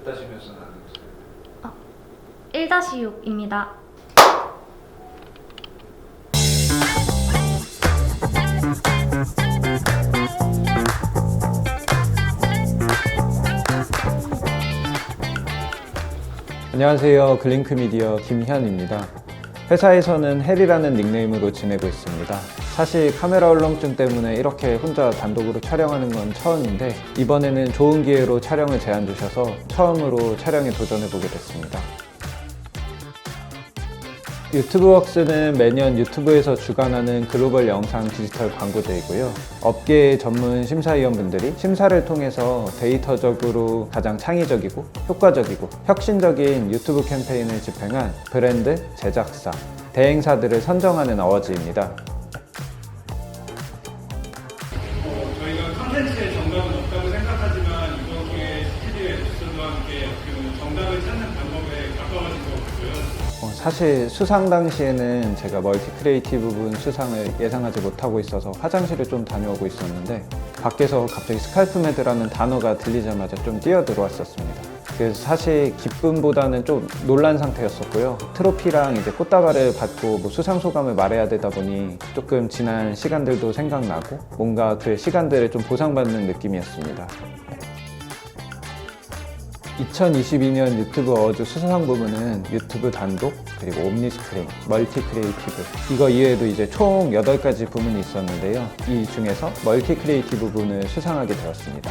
몇 다시 몇 선하는 거죠? 1-6입니다. 안녕하세요. 글링크미디어 김현입니다. 회사에서는 헬이라는 닉네임으로 지내고 있습니다. 사실 카메라 울렁증 때문에 이렇게 혼자 단독으로 촬영하는 건 처음인데 이번에는 좋은 기회로 촬영을 제안 주셔서 처음으로 촬영에 도전해보게 됐습니다. 유튜브웍스는 매년 유튜브에서 주관하는 글로벌 영상 디지털 광고제이고요. 업계 전문 심사위원분들이 심사를 통해서 데이터적으로 가장 창의적이고 효과적이고 혁신적인 유튜브 캠페인을 집행한 브랜드, 제작사, 대행사들을 선정하는 어워즈입니다. 저희가 컨텐츠의 정답은 없다고 생각하지만 이번 기회에 스튜디오의 에피소드와 함께 어떻게 보면 정답을 찾는 방법에 가까워진 것 같고요. 사실 수상 당시에는 제가 멀티 크리에이티브 부분 수상을 예상하지 못하고 있어서 화장실을 좀 다녀오고 있었는데 밖에서 갑자기 스칼프메드라는 단어가 들리자마자 좀 뛰어들어왔었습니다. 그래서 사실 기쁨보다는 좀 놀란 상태였었고요. 트로피랑 이제 꽃다발을 받고 뭐 수상 소감을 말해야 되다 보니 조금 지난 시간들도 생각나고 뭔가 그 시간들을 좀 보상받는 느낌이었습니다. 2022년 유튜브 어워즈 수상 부문은 유튜브 단독, 그리고 옴니스크린, 멀티 크리에이티브 이거 이외에도 이제 총 8가지 부문이 있었는데요. 이 중에서 멀티 크리에이티브 부문을 수상하게 되었습니다.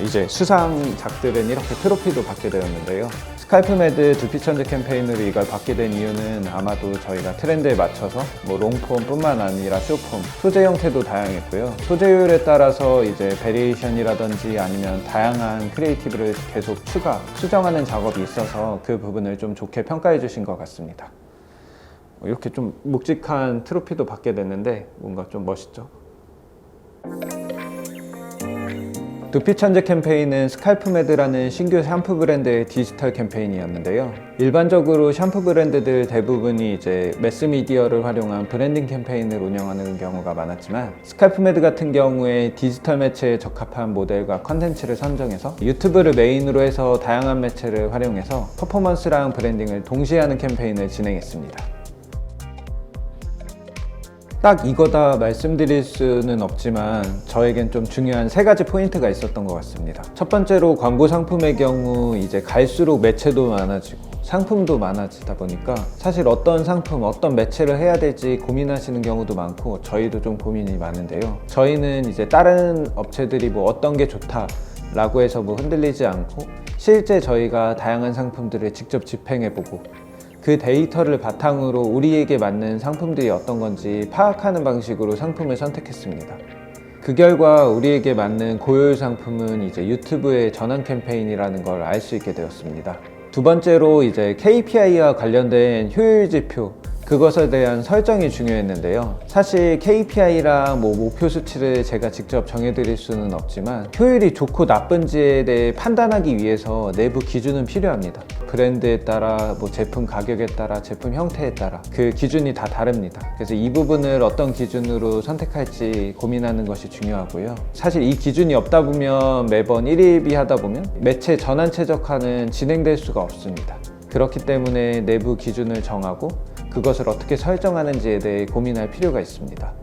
이제 수상작들은 이렇게 트로피도 받게 되었는데요. 스칼프메드 두피천재 캠페인으로 이걸 받게 된 이유는 아마도 저희가 트렌드에 맞춰서 뭐 롱폼 뿐만 아니라 쇼폼, 소재 형태도 다양했고요. 소재율에 따라서 이제 베리에이션이라든지 아니면 다양한 크리에이티브를 계속 수정하는 작업이 있어서 그 부분을 좀 좋게 평가해 주신 것 같습니다. 이렇게 좀 묵직한 트로피도 받게 됐는데 뭔가 좀 멋있죠? 두피천재 캠페인은 스칼프메드라는 신규 샴푸 브랜드의 디지털 캠페인이었는데요. 일반적으로 샴푸 브랜드들 대부분이 이제 매스미디어를 활용한 브랜딩 캠페인을 운영하는 경우가 많았지만 스칼프메드 같은 경우에 디지털 매체에 적합한 모델과 컨텐츠를 선정해서 유튜브를 메인으로 해서 다양한 매체를 활용해서 퍼포먼스랑 브랜딩을 동시에 하는 캠페인을 진행했습니다. 딱 이거다 말씀드릴 수는 없지만 저에겐 좀 중요한 3가지 포인트가 있었던 것 같습니다. 첫 번째로 광고 상품의 경우 이제 갈수록 매체도 많아지고 상품도 많아지다 보니까 사실 어떤 상품, 어떤 매체를 해야 될지 고민하시는 경우도 많고 저희도 좀 고민이 많은데요. 저희는 이제 다른 업체들이 뭐 어떤 게 좋다 라고 해서 뭐 흔들리지 않고 실제 저희가 다양한 상품들을 직접 집행해보고 그 데이터를 바탕으로 우리에게 맞는 상품들이 어떤 건지 파악하는 방식으로 상품을 선택했습니다. 그 결과 우리에게 맞는 고효율 상품은 이제 유튜브의 전환 캠페인이라는 걸 알 수 있게 되었습니다. 두 번째로 이제 KPI와 관련된 효율 지표, 그것에 대한 설정이 중요했는데요. 사실 KPI랑 뭐 목표 수치를 제가 직접 정해드릴 수는 없지만 효율이 좋고 나쁜지에 대해 판단하기 위해서 내부 기준은 필요합니다. 브랜드에 따라, 뭐 제품 가격에 따라, 제품 형태에 따라 그 기준이 다 다릅니다. 그래서 이 부분을 어떤 기준으로 선택할지 고민하는 것이 중요하고요. 사실 이 기준이 없다 보면 매번 일일비 하다 보면 매체 전환 최적화는 진행될 수가 없습니다. 그렇기 때문에 내부 기준을 정하고 그것을 어떻게 설정하는지에 대해 고민할 필요가 있습니다.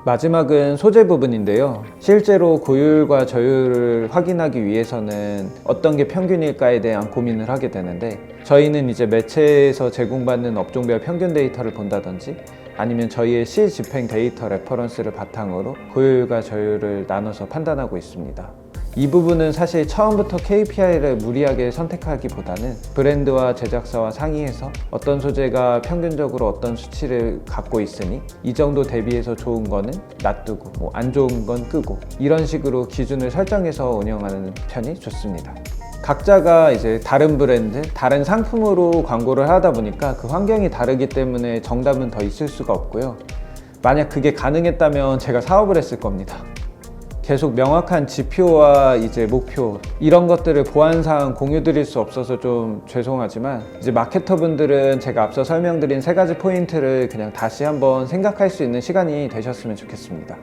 마지막은 소재 부분인데요. 실제로 고효율과 저효율을 확인하기 위해서는 어떤 게 평균일까에 대한 고민을 하게 되는데 저희는 이제 매체에서 제공받는 업종별 평균 데이터를 본다든지 아니면 저희의 시 집행 데이터 레퍼런스를 바탕으로 고효율과 저효율을 나눠서 판단하고 있습니다. 이 부분은 사실 처음부터 KPI를 무리하게 선택하기보다는 브랜드와 제작사와 상의해서 어떤 소재가 평균적으로 어떤 수치를 갖고 있으니 이 정도 대비해서 좋은 거는 놔두고 뭐 안 좋은 건 끄고 이런 식으로 기준을 설정해서 운영하는 편이 좋습니다. 각자가 이제 다른 브랜드, 다른 상품으로 광고를 하다 보니까 그 환경이 다르기 때문에 정답은 더 있을 수가 없고요. 만약 그게 가능했다면 제가 사업을 했을 겁니다. 계속 명확한 지표와 이제 목표 이런 것들을 보안사항 공유 드릴 수 없어서 좀 죄송하지만 이제 마케터분들은 제가 앞서 설명드린 3가지 포인트를 그냥 다시 한번 생각할 수 있는 시간이 되셨으면 좋겠습니다.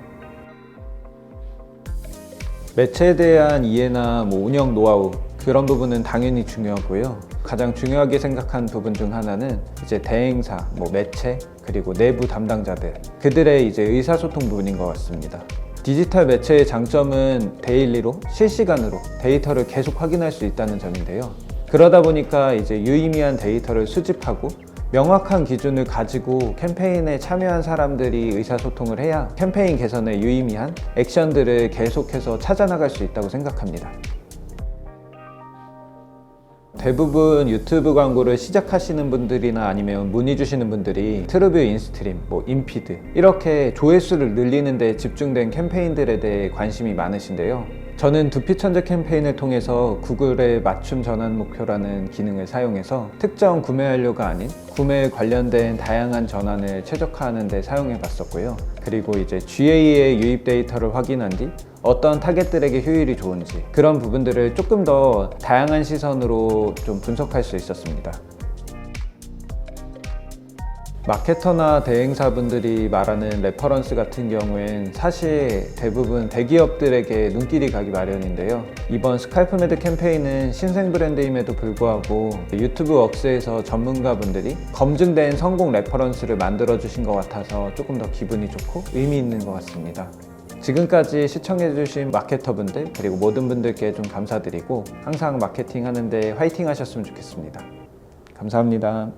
매체에 대한 이해나 운영 노하우 그런 부분은 당연히 중요하고요. 가장 중요하게 생각한 부분 중 하나는 이제 대행사, 매체, 그리고 내부 담당자들 그들의 이제 의사소통 부분인 것 같습니다. 디지털 매체의 장점은 데일리로 실시간으로 데이터를 계속 확인할 수 있다는 점인데요. 그러다 보니까 이제 유의미한 데이터를 수집하고 명확한 기준을 가지고 캠페인에 참여한 사람들이 의사소통을 해야 캠페인 개선에 유의미한 액션들을 계속해서 찾아나갈 수 있다고 생각합니다. 대부분 유튜브 광고를 시작하시는 분들이나 아니면 문의 주시는 분들이 트루뷰 인스트림, 인피드 이렇게 조회수를 늘리는 데 집중된 캠페인들에 대해 관심이 많으신데요. 저는 두피천재 캠페인을 통해서 구글의 맞춤 전환 목표라는 기능을 사용해서 특정 구매 완료가 아닌 구매에 관련된 다양한 전환을 최적화하는 데 사용해 봤었고요. 그리고 이제 GA의 유입 데이터를 확인한 뒤 어떤 타겟들에게 효율이 좋은지 그런 부분들을 조금 더 다양한 시선으로 좀 분석할 수 있었습니다. 마케터나 대행사분들이 말하는 레퍼런스 같은 경우엔 사실 대부분 대기업들에게 눈길이 가기 마련인데요. 이번 스칼프메드 캠페인은 신생 브랜드임에도 불구하고 유튜브 웍스에서 전문가분들이 검증된 성공 레퍼런스를 만들어 주신 것 같아서 조금 더 기분이 좋고 의미 있는 것 같습니다. 지금까지 시청해주신 마케터분들 그리고 모든 분들께 좀 감사드리고 항상 마케팅 하는데 화이팅 하셨으면 좋겠습니다. 감사합니다.